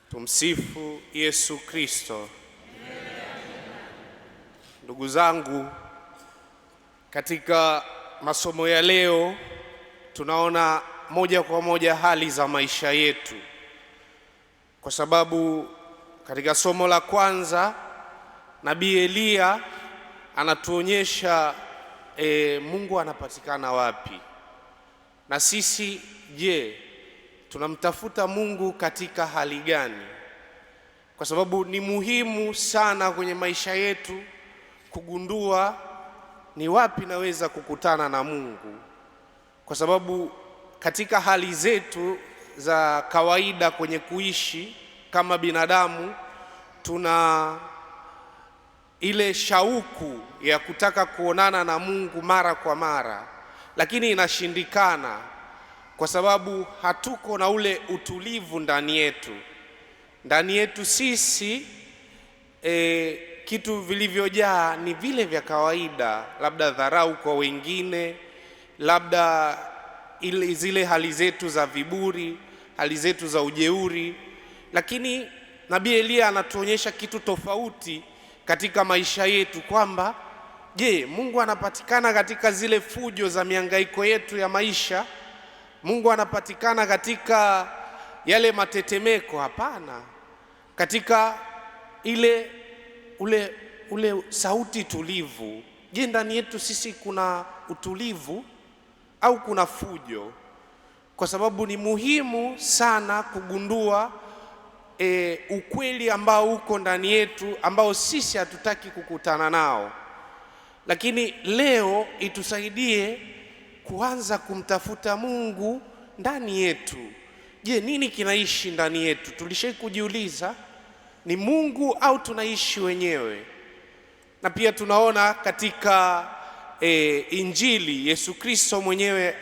Tumsifu Yesu Kristo. Ndugu zangu, katika masomo ya leo tunaona moja kwa moja hali za maisha yetu, kwa sababu katika somo la kwanza Nabii Eliya anatuonyesha Mungu anapatikana wapi, na sisi je, tunamtafuta Mungu katika hali gani? Kwa sababu ni muhimu sana kwenye maisha yetu kugundua ni wapi naweza kukutana na Mungu, kwa sababu katika hali zetu za kawaida kwenye kuishi kama binadamu tuna ile shauku ya kutaka kuonana na Mungu mara kwa mara, lakini inashindikana kwa sababu hatuko na ule utulivu ndani yetu. Ndani yetu sisi kitu vilivyojaa ni vile vya kawaida, labda dharau kwa wengine, labda zile hali zetu za viburi, hali zetu za ujeuri. Lakini Nabii Eliya anatuonyesha kitu tofauti katika maisha yetu, kwamba je, Mungu anapatikana katika zile fujo za mihangaiko yetu ya maisha? Mungu anapatikana katika yale matetemeko? Hapana. Katika ule sauti tulivu. Je, ndani yetu sisi kuna utulivu au kuna fujo? Kwa sababu ni muhimu sana kugundua ukweli ambao uko ndani yetu, ambao sisi hatutaki kukutana nao. Lakini leo itusaidie kuanza kumtafuta Mungu ndani yetu. Je, nini kinaishi ndani yetu? Tulishai kujiuliza ni Mungu au tunaishi wenyewe? Na pia tunaona katika Injili Yesu Kristo mwenyewe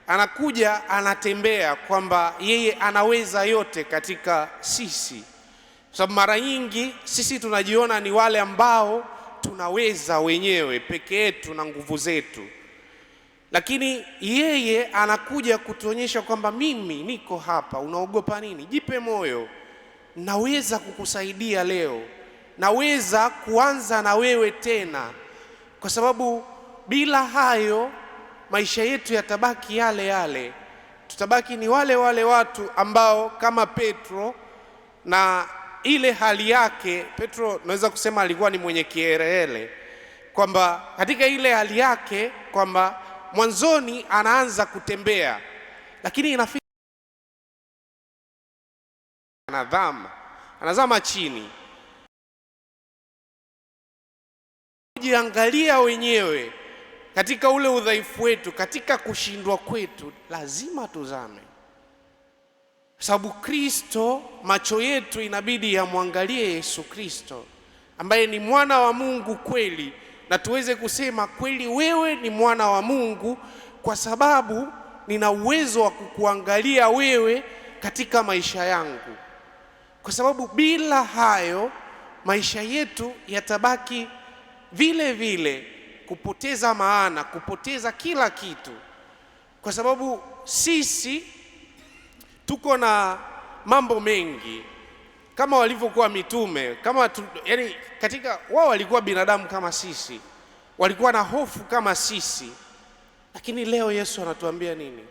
anakuja anatembea kwamba yeye anaweza yote katika sisi. Sababu mara nyingi sisi tunajiona ni wale ambao tunaweza wenyewe peke yetu na nguvu zetu, lakini yeye anakuja kutuonyesha kwamba mimi niko hapa, unaogopa nini? Jipe moyo, naweza kukusaidia leo, naweza kuanza na wewe tena. Kwa sababu bila hayo maisha yetu yatabaki yale yale, tutabaki ni wale wale watu ambao kama Petro na ile hali yake. Petro naweza kusema alikuwa ni mwenye kiherehere, kwamba katika ile hali yake kwamba mwanzoni anaanza kutembea, lakini inafika anazama chini. Jiangalia wenyewe katika ule udhaifu wetu, katika kushindwa kwetu, lazima tuzame, sababu Kristo, macho yetu inabidi yamwangalie Yesu Kristo ambaye ni mwana wa Mungu kweli, na tuweze kusema kweli, wewe ni mwana wa Mungu, kwa sababu nina uwezo wa kukuangalia wewe katika maisha yangu. Kwa sababu bila hayo maisha yetu yatabaki vile vile, kupoteza maana, kupoteza kila kitu, kwa sababu sisi tuko na mambo mengi kama walivyokuwa mitume, yani katika wao walikuwa binadamu kama sisi, walikuwa na hofu kama sisi. Lakini leo Yesu anatuambia nini?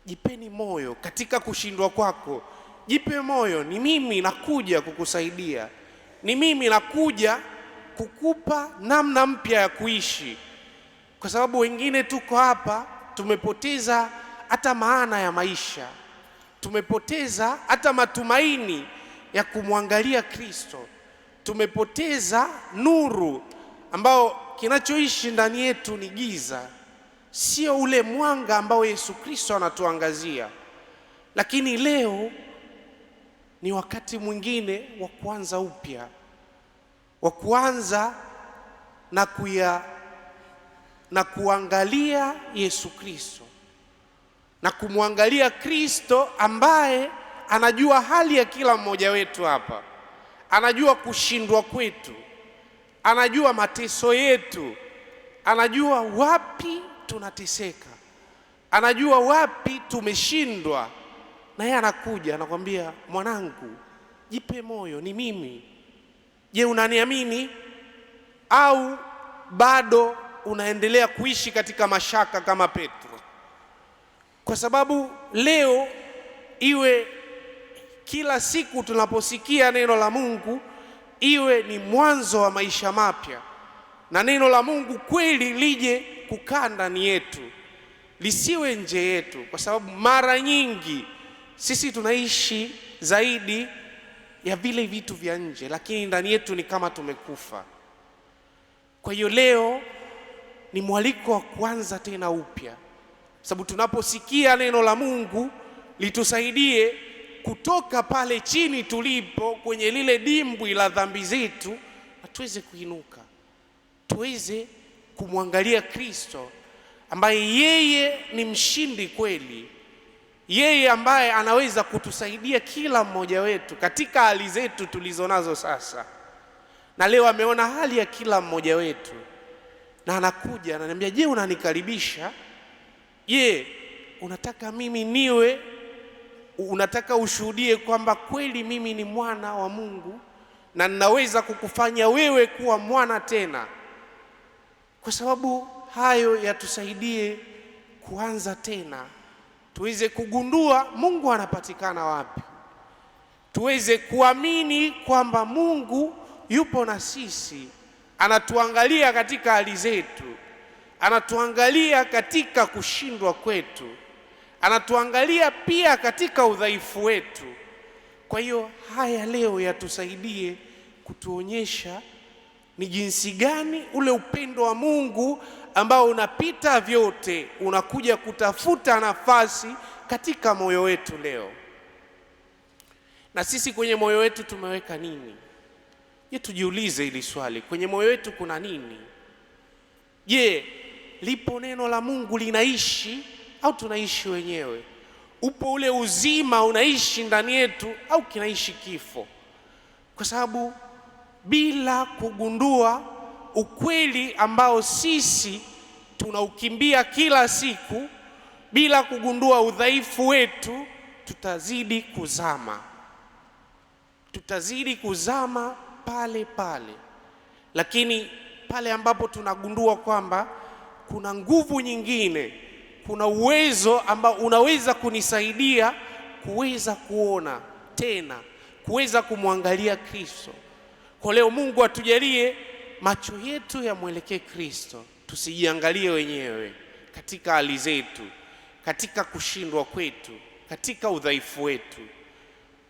Jipeni moyo katika kushindwa kwako, jipe moyo, ni mimi nakuja kukusaidia, ni mimi nakuja kukupa namna mpya ya kuishi. Kwa sababu wengine tuko hapa tumepoteza hata maana ya maisha, tumepoteza hata matumaini ya kumwangalia Kristo, tumepoteza nuru, ambao kinachoishi ndani yetu ni giza, sio ule mwanga ambao Yesu Kristo anatuangazia. Lakini leo ni wakati mwingine wa kuanza upya, wa kuanza na kuangalia Yesu Kristo, na kumwangalia Kristo ambaye anajua hali ya kila mmoja wetu hapa, anajua kushindwa kwetu, anajua mateso yetu, anajua wapi tunateseka, anajua wapi tumeshindwa, na yeye anakuja anakwambia, mwanangu, jipe moyo, ni mimi. Je, unaniamini au bado unaendelea kuishi katika mashaka kama Petro? Kwa sababu leo iwe kila siku tunaposikia neno la Mungu iwe ni mwanzo wa maisha mapya, na neno la Mungu kweli lije kukaa ndani yetu, lisiwe nje yetu, kwa sababu mara nyingi sisi tunaishi zaidi ya vile vitu vya nje, lakini ndani yetu ni kama tumekufa. Kwa hiyo leo ni mwaliko wa kuanza tena upya, sababu tunaposikia neno la Mungu litusaidie kutoka pale chini tulipo kwenye lile dimbwi la dhambi zetu, na tuweze kuinuka, tuweze kumwangalia Kristo ambaye yeye ni mshindi kweli, yeye ambaye anaweza kutusaidia kila mmoja wetu katika hali zetu tulizonazo sasa. Na leo ameona hali ya kila mmoja wetu, na anakuja ananiambia, je, unanikaribisha? Je, unataka mimi niwe, unataka ushuhudie kwamba kweli mimi ni mwana wa Mungu na ninaweza kukufanya wewe kuwa mwana tena? Kwa sababu hayo yatusaidie kuanza tena, tuweze kugundua Mungu anapatikana wapi, tuweze kuamini kwamba Mungu yupo na sisi, anatuangalia katika hali zetu, anatuangalia katika kushindwa kwetu, anatuangalia pia katika udhaifu wetu. Kwa hiyo haya leo yatusaidie kutuonyesha ni jinsi gani ule upendo wa Mungu ambao unapita vyote unakuja kutafuta nafasi katika moyo wetu leo. Na sisi kwenye moyo wetu tumeweka nini? Je, tujiulize hili swali, kwenye moyo wetu kuna nini? Je, lipo neno la Mungu linaishi au tunaishi wenyewe? Upo ule uzima unaishi ndani yetu au kinaishi kifo? Kwa sababu bila kugundua ukweli ambao sisi tunaukimbia kila siku, bila kugundua udhaifu wetu, tutazidi kuzama pale pale. Lakini pale ambapo tunagundua kwamba kuna nguvu nyingine, kuna uwezo ambao unaweza kunisaidia kuweza kuona tena, kuweza kumwangalia Kristo. Kwa leo Mungu atujalie macho yetu yamwelekee Kristo, tusijiangalie wenyewe katika hali zetu, katika kushindwa kwetu, katika udhaifu wetu,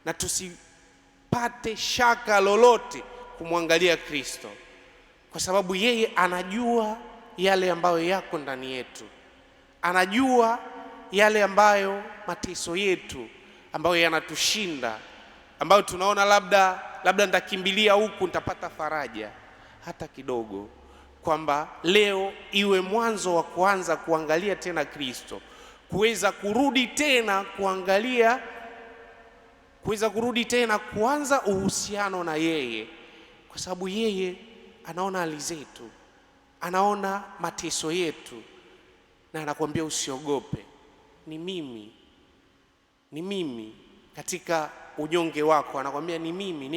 na tusipate shaka lolote kumwangalia Kristo, kwa sababu yeye anajua yale ambayo yako ndani yetu, anajua yale ambayo mateso yetu ambayo yanatushinda, ambayo tunaona labda nitakimbilia huku nitapata faraja. Hata kidogo, kwamba leo iwe mwanzo wa kuanza kuangalia tena Kristo, kuweza kurudi tena kuangalia, kuweza kurudi tena kuanza uhusiano na yeye, kwa sababu yeye anaona hali zetu, anaona mateso yetu, na anakuambia usiogope, ni mimi katika unyonge wako, anakuambia ni mimi,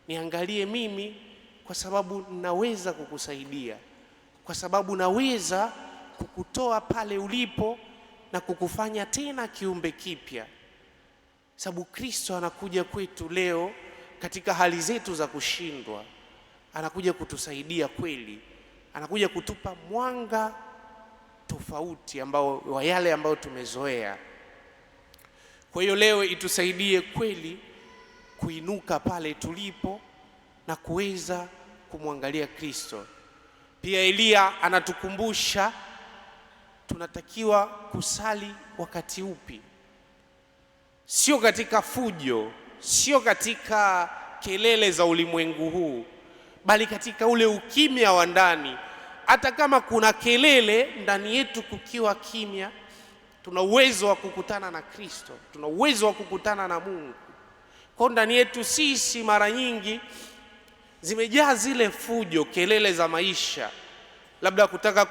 niangalie mimi, kwa sababu naweza kukusaidia, kwa sababu naweza kukutoa pale ulipo na kukufanya tena kiumbe kipya. Sababu Kristo anakuja kwetu leo katika hali zetu za kushindwa, anakuja kutusaidia kweli, anakuja kutupa mwanga tofauti ambao wa yale ambayo tumezoea. Kwa hiyo leo itusaidie kweli kuinuka pale tulipo na kuweza kumwangalia Kristo. Pia Elia anatukumbusha tunatakiwa kusali wakati upi, sio katika fujo, sio katika kelele za ulimwengu huu, bali katika ule ukimya wa ndani. Hata kama kuna kelele ndani yetu, kukiwa kimya, tuna uwezo wa kukutana na Kristo, tuna uwezo wa kukutana na Mungu. Kwa ndani yetu sisi mara nyingi zimejaa zile fujo, kelele za maisha, labda kutaka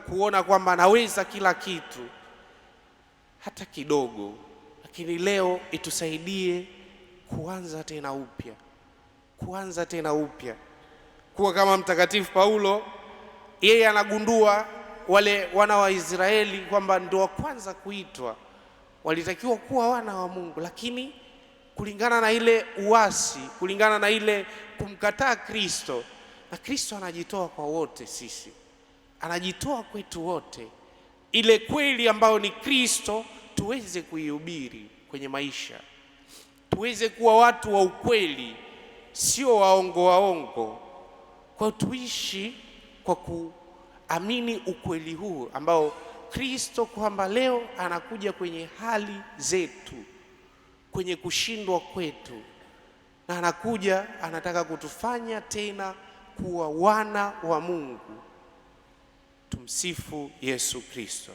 kuona kwamba naweza kila kitu. Hata kidogo lakini leo itusaidie kuanza tena upya, kuwa kama Mtakatifu Paulo. Yeye anagundua wale wana wa Israeli kwamba ndio wa kwanza kuitwa, walitakiwa kuwa wana wa Mungu, lakini kulingana na ile uasi, kulingana na ile kumkataa Kristo, na Kristo anajitoa kwa wote sisi, anajitoa kwetu wote, ile kweli ambayo ni Kristo tuweze kuihubiri kwenye maisha, tuweze kuwa watu wa ukweli, sio waongo. Kwa tuishi kwa kuamini ukweli huu ambao Kristo kwamba leo anakuja kwenye hali zetu, kwenye kushindwa kwetu, na anakuja anataka kutufanya tena kuwa wana wa Mungu. Tumsifu Yesu Kristo.